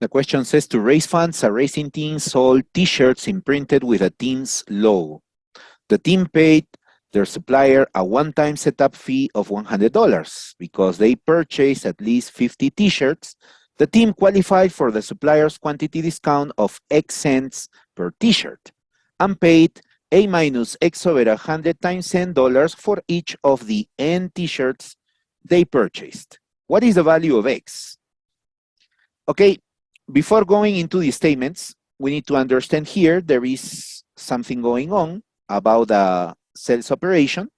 The question says to raise funds, a racing team sold t-shirts imprinted with a team's logo. The team paid their supplier a one-time setup fee of $100 because they purchased at least 50 t-shirts. The team qualified for the supplier's quantity discount of X cents per t-shirt and paid A minus X over 100 times $10 for each of the N t-shirts they purchased. What is the value of X? Okay, before going into the statements, we need to understand here there is something going on about the sales operation.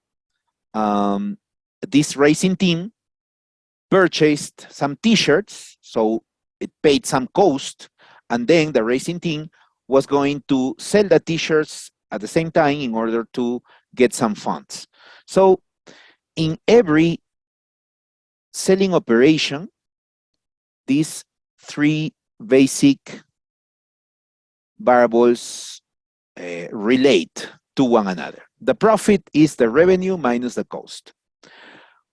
This racing team purchased some t-shirts, so it paid some cost, and then the racing team was going to sell the t-shirts at the same time in order to get some funds. So in every selling operation, these three basic variables relate to one another. The profit is the revenue minus the cost.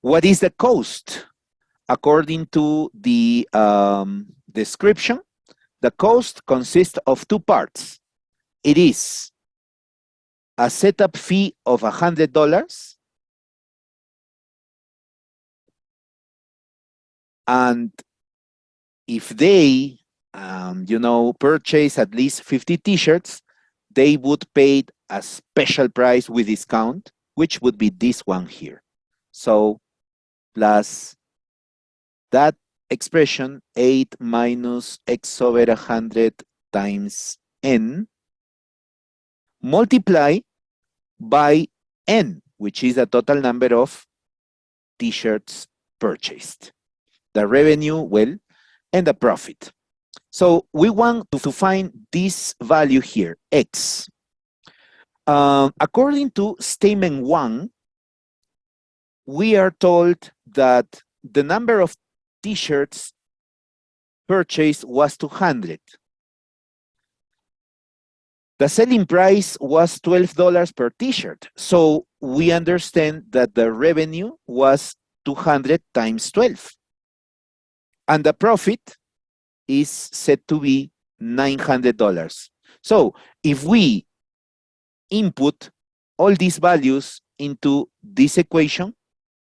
What is the cost? According to the description, the cost consists of two parts. It is a setup fee of $100 and if they, purchase at least 50 t-shirts, they would pay a special price with discount, which would be this one here. So plus that expression, 8 minus X over 100 times N, multiply by N, which is the total number of t-shirts purchased. The revenue, well, and the profit. So we want to find this value here, X. According to statement 1, we are told that the number of t-shirts purchased was 200. The selling price was $12 per t-shirt. So we understand that the revenue was 200 times 12. And the profit is said to be $900. So if we input all these values into this equation,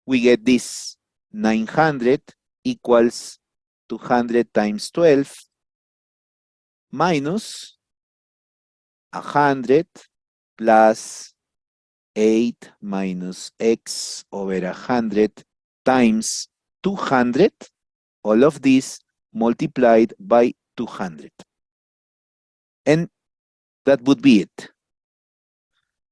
we get this 900 equals 200 times 12 minus 100 plus 8 minus X over 100 times 200, all of this multiplied by 200. And that would be it.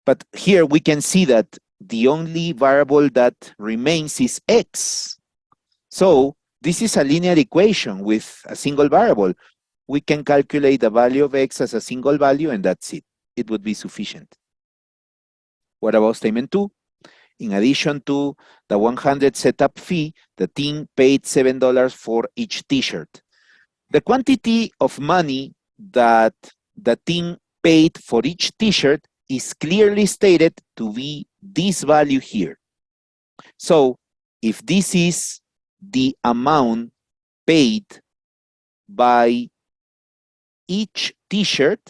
But here we can see that the only variable that remains is X. So this is a linear equation with a single variable. We can calculate the value of X as a single value and that's it. It would be sufficient. What about statement 2? In addition to the 100 setup fee, the team paid $7 for each t-shirt. The quantity of money that the team paid for each t-shirt is clearly stated to be this value here. So if this is the amount paid by each t-shirt,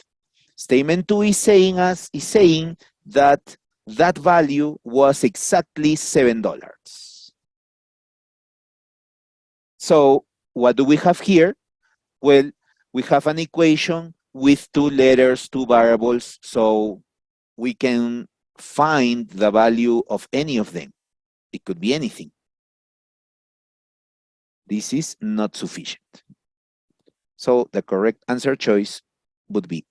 statement 2 is saying that that value was exactly $7. So what do we have here? Well, we have an equation with two letters, two variables, so we can find the value of any of them. It could be anything. This is not sufficient. So the correct answer choice would be